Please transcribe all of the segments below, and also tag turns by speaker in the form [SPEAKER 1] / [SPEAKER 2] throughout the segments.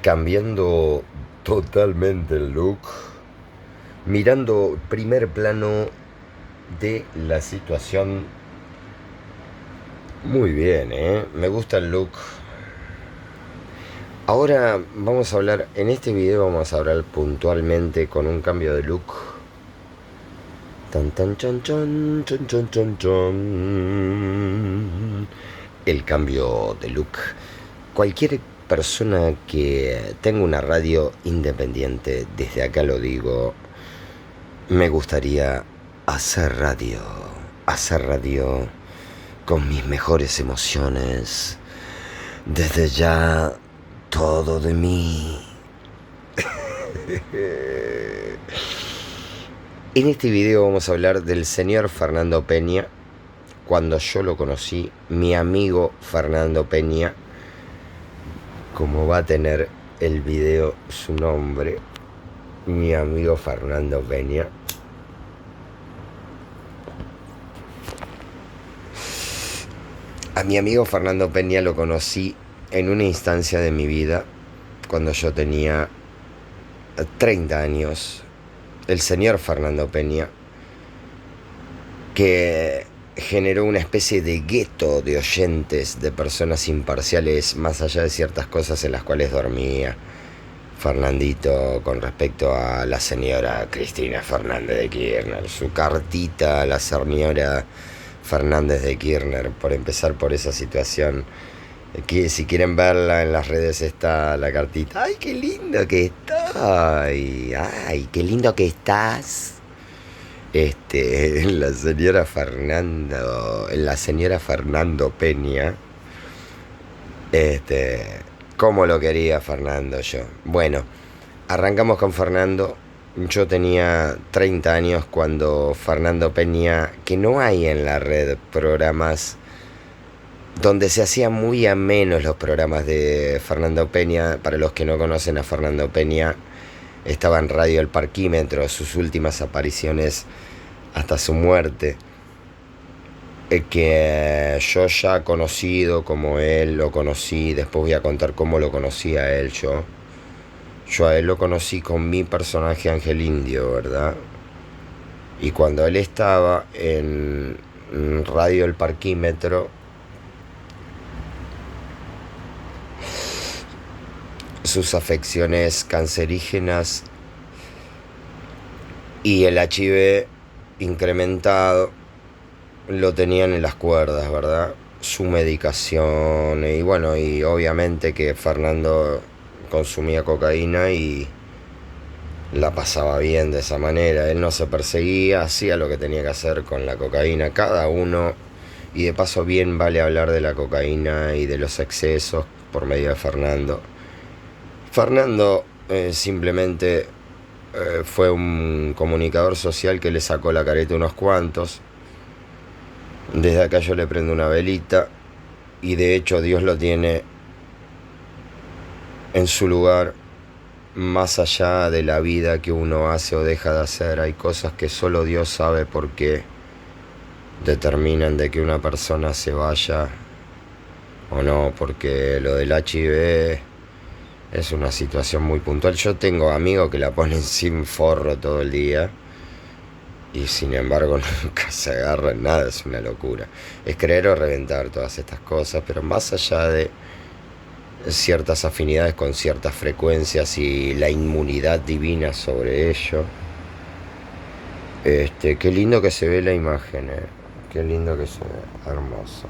[SPEAKER 1] cambiando totalmente el look, mirando primer plano de la situación. Muy bien, ¿eh? Me gusta el look. Ahora vamos a hablar, en este video vamos a hablar puntualmente con un cambio de look. Tan tan chan chan chan chan chan chan. El cambio de look. Cualquier persona que tenga una radio independiente, desde acá lo digo, me gustaría hacer radio. Hacer radio con mis mejores emociones. Desde ya, todo de mí. En este video vamos a hablar del señor Fernando Peña. Cuando yo lo conocí, mi amigo Fernando Peña, como va a tener el video su nombre, mi amigo Fernando Peña. A mi amigo Fernando Peña lo conocí en una instancia de mi vida cuando yo tenía 30 años. El señor Fernando Peña, que generó una especie de gueto de oyentes, de personas imparciales, más allá de ciertas cosas en las cuales dormía Fernandito con respecto a la señora Cristina Fernández de Kirchner, su cartita a la señora Fernández de Kirchner, por empezar por esa situación. Que si quieren verla en las redes está la cartita. ¡Ay, qué lindo que estoy! ¡Ay, qué lindo que estás! La señora Fernando Peña, cómo lo quería Fernando yo. Bueno, arrancamos con Fernando. Yo tenía 30 años cuando Fernando Peña, que no hay en la red programas donde se hacían muy amenos los programas de Fernando Peña. Para los que no conocen a Fernando Peña, estaba en Radio El Parquímetro, sus últimas apariciones hasta su muerte, que yo ya conocido como él lo conocí. Después voy a contar cómo lo conocí a él yo. Yo a él lo conocí con mi personaje Ángel Indio, ¿verdad? Y cuando él estaba en Radio El Parquímetro, sus afecciones cancerígenas y el HIV incrementado lo tenían en las cuerdas, ¿verdad? Su medicación y bueno, y obviamente que Fernando consumía cocaína y la pasaba bien de esa manera. Él no se perseguía, hacía lo que tenía que hacer con la cocaína, cada uno. Y de paso bien vale hablar de la cocaína y de los excesos por medio de Fernando. Fernando simplemente fue un comunicador social que le sacó la careta a unos cuantos. Desde acá yo le prendo una velita y de hecho Dios lo tiene en su lugar. Más allá de la vida que uno hace o deja de hacer, hay cosas que solo Dios sabe por qué determinan de que una persona se vaya o no, porque lo del HIV es una situación muy puntual. Yo tengo amigos que la ponen sin forro todo el día y sin embargo nunca se agarran nada. Es una locura. Es creer o reventar todas estas cosas, pero más allá de ciertas afinidades con ciertas frecuencias y la inmunidad divina sobre ello, qué lindo que se ve la imagen, qué lindo que se ve, hermoso.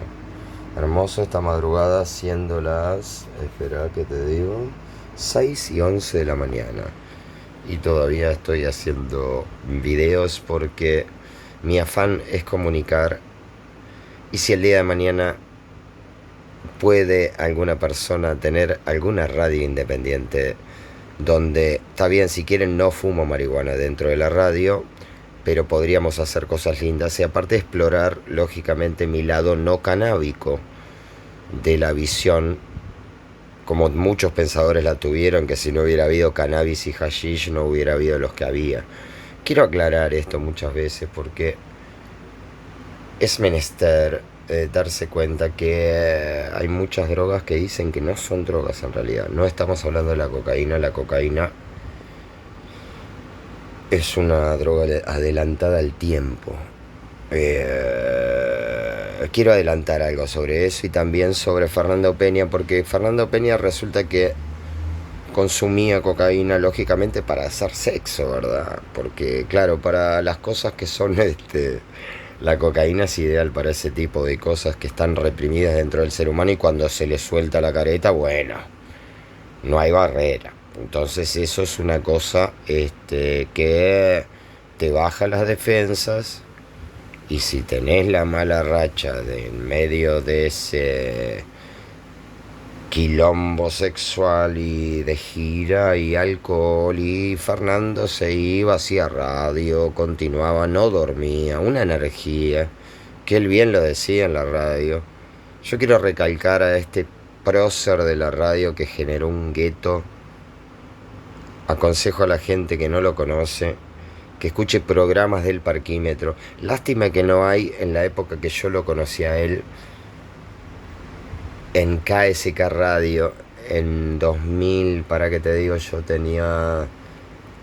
[SPEAKER 1] Hermoso esta madrugada, siendo las, espera que te digo, 6:11 de la mañana. Y todavía estoy haciendo videos porque mi afán es comunicar. Y si el día de mañana puede alguna persona tener alguna radio independiente donde, está bien, si quieren no fumo marihuana dentro de la radio, pero podríamos hacer cosas lindas y aparte explorar lógicamente mi lado no canábico de la visión, como muchos pensadores la tuvieron, que si no hubiera habido cannabis y hashish no hubiera habido los que había. Quiero aclarar esto muchas veces porque es menester darse cuenta que hay muchas drogas que dicen que no son drogas en realidad. No estamos hablando de la cocaína. La cocaína es una droga adelantada al tiempo. Quiero adelantar algo sobre eso y también sobre Fernando Peña, porque Fernando Peña resulta que consumía cocaína lógicamente para hacer sexo, ¿verdad? Porque claro, para las cosas que son la cocaína es ideal para ese tipo de cosas que están reprimidas dentro del ser humano y cuando se le suelta la careta, bueno, no hay barrera. Entonces eso es una cosa que te baja las defensas y si tenés la mala racha de en medio de ese quilombo sexual y de gira y alcohol y Fernando se iba, hacía radio, continuaba, no dormía, una energía, que él bien lo decía en la radio. Yo quiero recalcar a este prócer de la radio que generó un gueto. Aconsejo a la gente que no lo conoce que escuche programas del Parquímetro. Lástima que no hay en la época que yo lo conocí a él en KSK Radio en 2000, para que te digo, yo tenía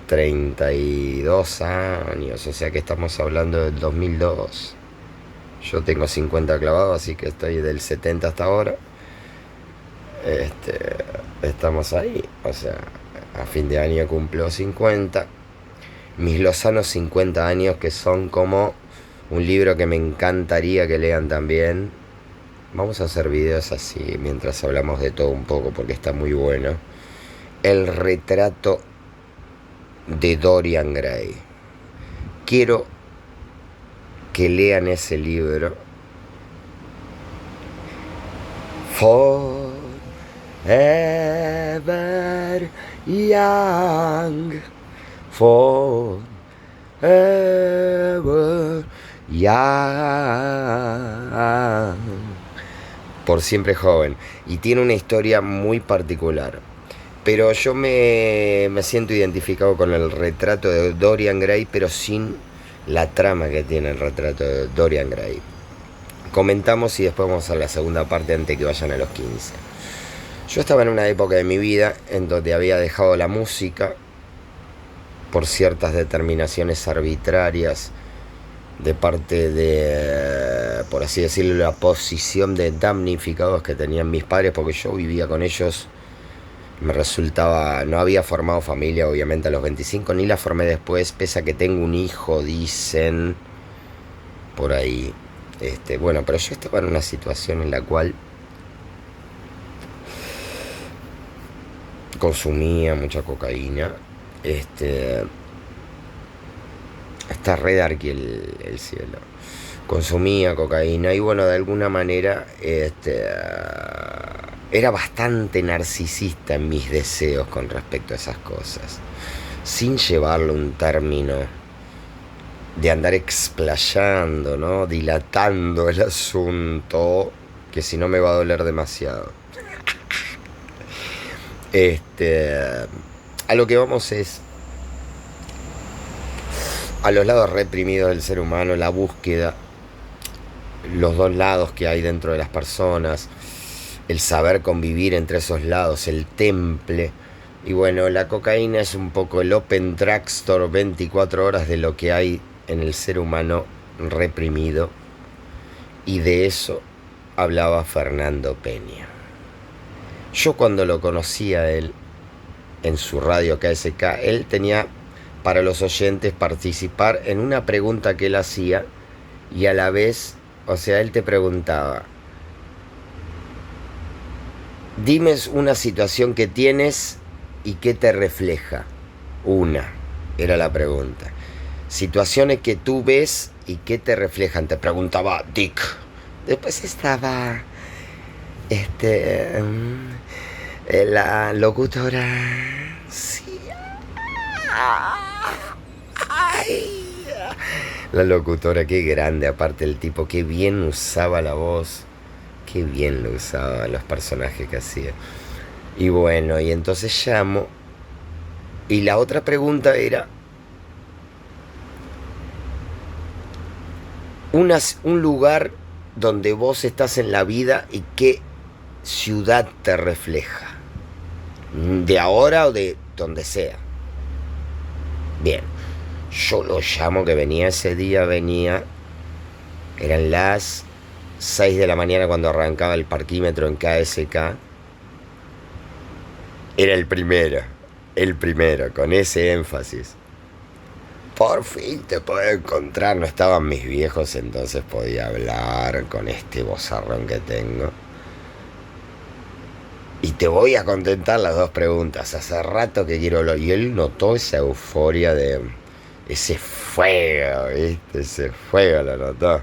[SPEAKER 1] 32 años, o sea que estamos hablando del 2002. Yo tengo 50 clavados, así que estoy del 70 hasta ahora. Estamos ahí, o sea, a fin de año cumplo 50. Mis lozanos 50 años, que son como un libro que me encantaría que lean también. Vamos a hacer videos así mientras hablamos de todo un poco porque está muy bueno. El retrato de Dorian Gray. Quiero que lean ese libro. Forever young. Forever young. Por siempre joven. Y tiene una historia muy particular. Pero yo me siento identificado con el retrato de Dorian Gray, pero sin la trama que tiene el retrato de Dorian Gray. Comentamos y después vamos a la segunda parte antes de que vayan a los 15. Yo estaba en una época de mi vida en donde había dejado la música por ciertas determinaciones arbitrarias de parte de, por así decirlo, la posición de damnificados que tenían mis padres, porque yo vivía con ellos, me resultaba, no había formado familia obviamente a los 25, ni la formé después, pese a que tengo un hijo, dicen, por ahí. Bueno, pero yo estaba en una situación en la cual consumía mucha cocaína. Está re darky el cielo. Consumía cocaína y bueno, de alguna manera era bastante narcisista en mis deseos con respecto a esas cosas, sin llevarlo a un término de andar explayando, ¿no? Dilatando el asunto, que si no me va a doler demasiado. A lo que vamos es a los lados reprimidos del ser humano, la búsqueda, los dos lados que hay dentro de las personas, el saber convivir entre esos lados, el temple. Y bueno, la cocaína es un poco el open drugstore 24 horas de lo que hay en el ser humano reprimido. Y de eso hablaba Fernando Peña. Yo cuando lo conocí a él en su radio KSK, él tenía para los oyentes participar en una pregunta que él hacía y a la vez, o sea, él te preguntaba, dime una situación que tienes y qué te refleja. Una, era la pregunta. Situaciones que tú ves y qué te reflejan, te preguntaba Dick. Después estaba la locutora. Sí. Ay. La locutora, qué grande, aparte el tipo, qué bien usaba la voz, qué bien lo usaba los personajes que hacía. Y bueno, y entonces llamo. Y la otra pregunta era un lugar donde vos estás en la vida y qué ciudad te refleja. De ahora o de donde sea. Bien, yo lo llamo que venía ese día, eran las 6 de la mañana cuando arrancaba el parquímetro en KSK. Era el primero, con ese énfasis. Por fin te puedo encontrar, no estaban mis viejos, entonces podía hablar con este vozarrón que tengo. Y te voy a contentar las dos preguntas. Hace rato que quiero hablar. Y él notó esa euforia de ese fuego, ¿viste? Ese fuego lo notó.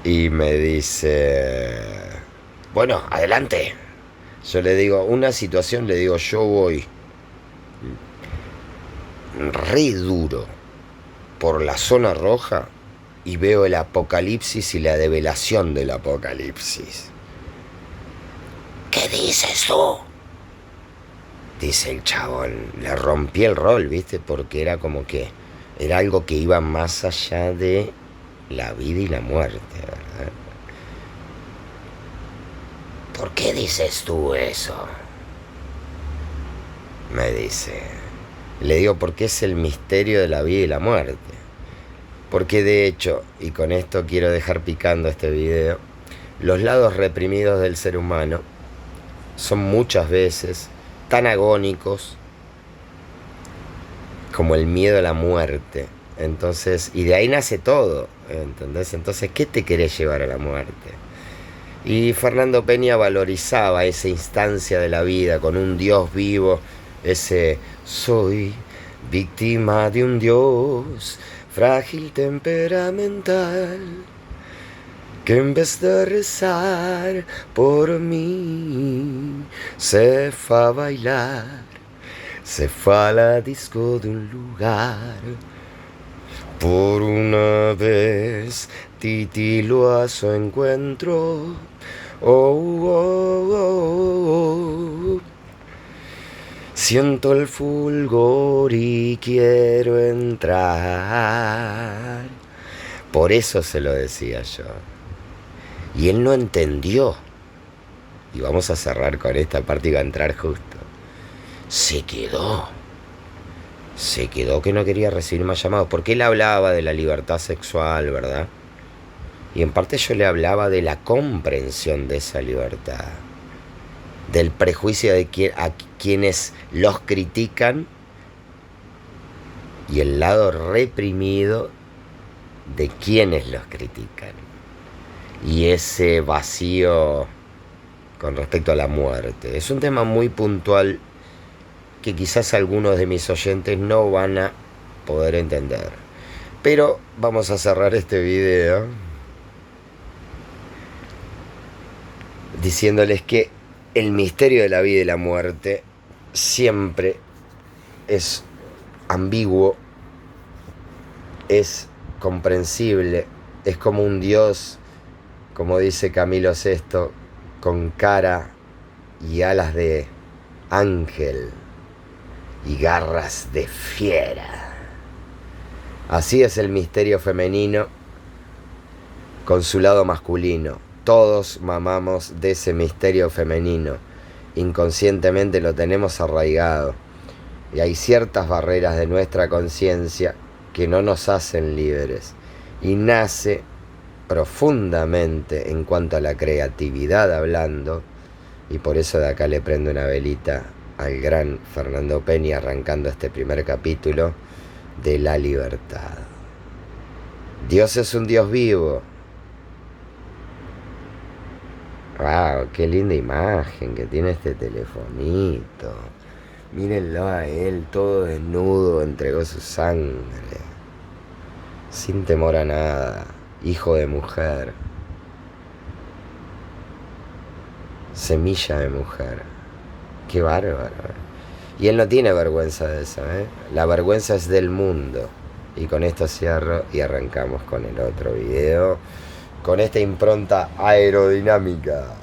[SPEAKER 1] Y me dice, bueno, adelante. Yo le digo, una situación, le digo, yo voy re duro por la zona roja y veo el apocalipsis y la develación del apocalipsis. ¿Qué dices tú? Dice el chabón. Le rompí el rol, ¿viste? Porque era como que era algo que iba más allá de la vida y la muerte, ¿verdad? ¿Por qué dices tú eso? Me dice. Le digo, porque es el misterio de la vida y la muerte. Porque de hecho, y con esto quiero dejar picando este video, los lados reprimidos del ser humano son muchas veces tan agónicos como el miedo a la muerte. Entonces, y de ahí nace todo, ¿entendés? Entonces, ¿qué te querés llevar a la muerte? Y Fernando Peña valorizaba esa instancia de la vida con un Dios vivo, ese soy víctima de un Dios frágil temperamental, que en vez de rezar por mí se fue a bailar, se fue a la disco de un lugar. Por una vez titiló a su encuentro. Oh. Siento el fulgor y quiero entrar. Por eso se lo decía yo. Y él no entendió. Y vamos a cerrar con esta parte y va a entrar justo. Se quedó que no quería recibir más llamados. Porque él hablaba de la libertad sexual, ¿verdad? Y en parte yo le hablaba de la comprensión de esa libertad. Del prejuicio de a quienes los critican. Y el lado reprimido de quienes los critican. Y ese vacío con respecto a la muerte. Es un tema muy puntual que quizás algunos de mis oyentes no van a poder entender. Pero vamos a cerrar este video diciéndoles que el misterio de la vida y la muerte siempre es ambiguo, es comprensible, es como un Dios, como dice Camilo VI, con cara y alas de ángel y garras de fiera. Así es el misterio femenino con su lado masculino. Todos mamamos de ese misterio femenino. Inconscientemente lo tenemos arraigado. Y hay ciertas barreras de nuestra conciencia que no nos hacen libres. Y nace profundamente en cuanto a la creatividad hablando. Y por eso de acá le prendo una velita al gran Fernando Peña arrancando este primer capítulo de la libertad. Dios es un Dios vivo. Wow, qué linda imagen que tiene este telefonito. Mírenlo a él, todo desnudo, entregó su sangre, sin temor a nada, hijo de mujer, semilla de mujer. Qué bárbaro. Y él no tiene vergüenza de eso, ¿eh? La vergüenza es del mundo. Y con esto cierro y arrancamos con el otro video, con esta impronta aerodinámica.